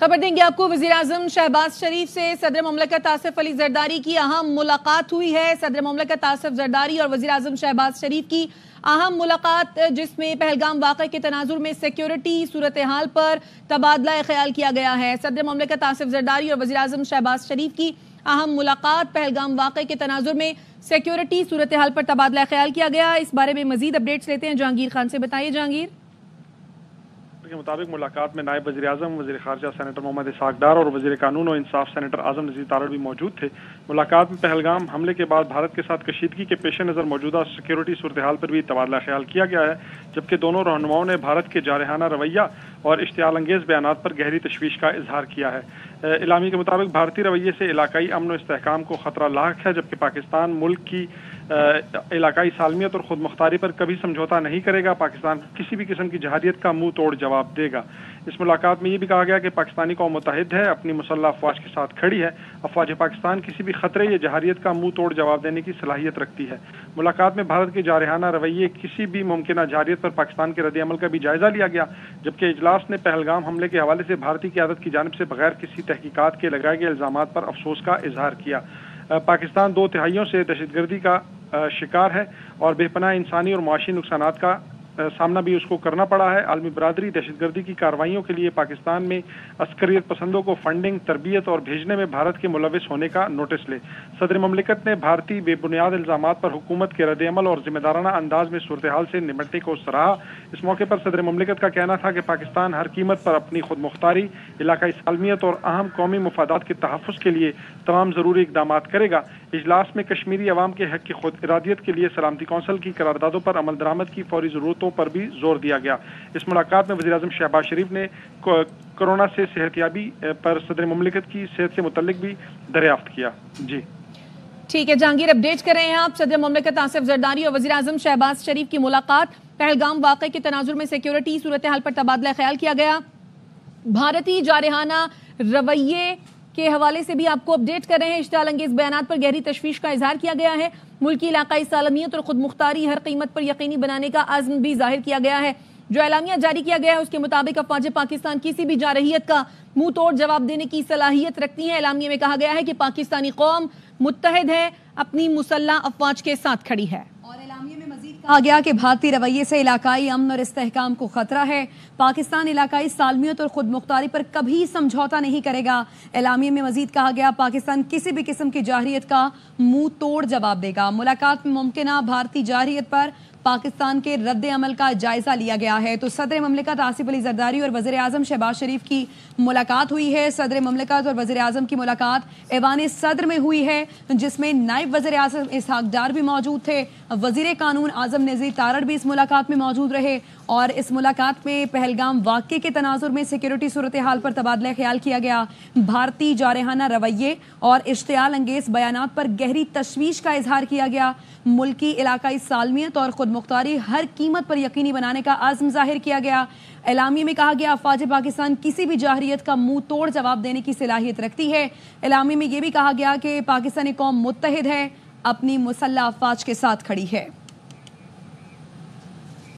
खबर देंगे आपको। वज़ीर-ए-आज़म शहबाज शरीफ से सदर मुमलिकत आसिफ अली जरदारी की अहम मुलाकात हुई है। सदर मुमलिकत आसिफ जरदारी और वज़ीर-ए-आज़म शहबाज शरीफ की अहम मुलाकात, जिसमें पहलगाम वाक़े के तनाजुर में सिक्योरिटी सूरत हाल पर तबादला ख्याल किया गया है। सदर मुमलिकत आसिफ जरदारी और वज़ीर-ए-आज़म शहबाज शरीफ की अहम मुलाकात, पहलगाम वाक़े के तनाजुर में सिक्योरिटी सूरत हाल पर तबादला ख्याल किया गया। इस बारे में मज़ीद अपडेट्स लेते हैं जहांगीर खान से। बताइए जहांगीर। के मुताबिक मुलाकात में नायब वज़ीर आज़म, वज़ीर ख़ारजा सेनेटर मोहम्मद इसहाक़ डार और वज़ीर कानून और इंसाफ सेनेटर आज़म नज़ीर तारड़ भी मौजूद थे। मुलाकात में पहलगाम हमले के बाद भारत के साथ कशीदगी के पेश नज़र मौजूदा सिक्योरिटी सूरत हाल पर भी तबादला ख्याल किया गया है, जबकि दोनों रहनुमाओं ने भारत के जारहाना रवैया और इश्तियाल अंगेज़ बयानात पर गहरी तशवीश का इजहार किया है। इलामी के मुताबिक भारतीय रवैये से इलाकाई अमन और इस्तेहकाम को खतरा लाक है, जबकि पाकिस्तान मुल्क की इलाकाई सालमियत और खुद मुख्तारी पर कभी समझौता नहीं करेगा। पाकिस्तान किसी भी किस्म की जहारियत का मुंह तोड़ जवाब देगा। इस मुलाकात में ये भी कहा गया कि पाकिस्तानी कौम मुत्तहिद है, अपनी मुसल्लह अफवाज के साथ खड़ी है। अफवाज पाकिस्तान किसी भी खतरे या जहारियत का मुंह तोड़ जवाब देने की सलाहियत रखती है। मुलाकात में भारत के जारहाना रवैये, किसी भी मुमकिन जहारियत पर पाकिस्तान के रद्द अमल का भी जायजा लिया गया, जबकि इजलास ने पहलगाम हमले के हवाले से भारतीय क़यादत की जानिब से बगैर किसी तहकीकात के लगाए गए इल्जामात पर अफसोस का इजहार किया। पाकिस्तान 2 तिहाइयों से दहशतगर्दी का शिकार है और बेपनाह इंसानी और मुआशी नुकसानात का सामना भी उसको करना पड़ा है। आलमी बरादरी दहशतगर्दी की कार्रवाइयों के लिए पाकिस्तान में अस्करियत पसंदों को फंडिंग, तरबियत और भेजने में भारत के मुलविस होने का नोटिस ले। सदर ममलिकत ने भारतीय बेबुनियाद इल्जामात पर हुकूमत के रद्द अमल और जिम्मेदाराना अंदाज में सूरत हाल से निपटने को सराहा। इस मौके पर सदर ममलिकत का कहना था कि पाकिस्तान हर कीमत पर अपनी खुद मुख्तारी, इलाकाई सालमियत और अहम कौमी मफादात के तहफ़्फ़ुज़ के लिए तमाम ज़रूरी इक़दाम करेगा। इजलास में कश्मीरी अवाम के हक़ की खुद इरादियत के लिए सलामती कौंसिल की करारदादों पर अमल दरामद की फौरी ज़रूरतों पर भी जोर दिया गया। इस मुलाकात में वज़ीर-ए-आज़म शहबाज शरीफ ने कोरोना से सेहतयाबी पर सदर मुमलिकत की सेहत से मुतल्लिक भी दरियाफ्त किया। जी ठीक है जहांगीर, अपडेट कर रहे हैं आप। सदर मुमलिकत आसिफ जरदारी और वज़ीर-ए-आज़म शहबाज शरीफ की मुलाकात, पहलगाम वाक़े के तनाजुर में सिक्योरिटी सूरत हाल पर तबादला ख्याल किया गया। भारतीय जारहाना रवैये के हवाले से भी आपको अपडेट कर रहे हैं। इश्तियाल अंगेज बयानात पर गहरी तशवीश का इजहार किया गया है। मुल्क की इलाकाई सालमियत और खुद मुख्तारी हर कीमत पर यकीनी बनाने का अज़्म भी जाहिर किया गया है। जो एलामिया जारी किया गया है उसके मुताबिक अफवाज पाकिस्तान किसी भी जारहियत का मुंह तोड़ जवाब देने की सलाहियत रखती है। एलामिया में कहा गया है कि पाकिस्तानी कौम मुत्तहिद है, अपनी मुसल्लह अफवाज के साथ खड़ी है। और एलामिया में मजीद कहा गया कि भारतीय रवैये से इलाकाई अमन और इस्तेहकाम को खतरा है। पाकिस्तान इलाकाई सालमियत और खुद मुख्तारी पर कभी समझौता नहीं करेगा। एलामिया में मजीद कहा गया पाकिस्तान किसी भी किस्म की जारहियत का मुंह तोड़ जवाब देगा। मुलाकात में मुमकिन भारतीय जारहियत पर पाकिस्तान के रद्द अमल का जायजा लिया गया है। तो सदर ममलिकत आसिफ अली जरदारी और वज़ीर आज़म शहबाज शरीफ की मुलाकात हुई है। सदर ममलिकत और वज़ीर आज़म की मुलाकात ऐवान सदर में हुई है, जिसमें नायब वज़ीर आज़म इसहाक़ डार भी मौजूद थे। वज़ीर कानून आज़म नज़ीर तारड़ भी इस मुलाकात में मौजूद रहे और इस मुलाकात में पहलगाम वाक़े के तनाजुर में सिक्योरिटी सूरत हाल पर तबादला ख्याल किया गया। भारतीय जारहाना रवैये और इश्तियाल अंगेज़ बयानात पर गहरी तशवीश का इजहार किया गया। मुल्की इलाकाई सालमियत और खुद मुख्तारी हर कीमत पर यकीनी बनाने का आज़म जाहिर किया गया। एलामिया में कहा गया अफवाज पाकिस्तान किसी भी जारहियत का मुंह तोड़ जवाब देने की सलाहियत रखती है। एलामिया में यह भी कहा गया कि पाकिस्तानी कौम मुत्तहिद है, अपनी मुसल्लह अफवाज के साथ खड़ी है।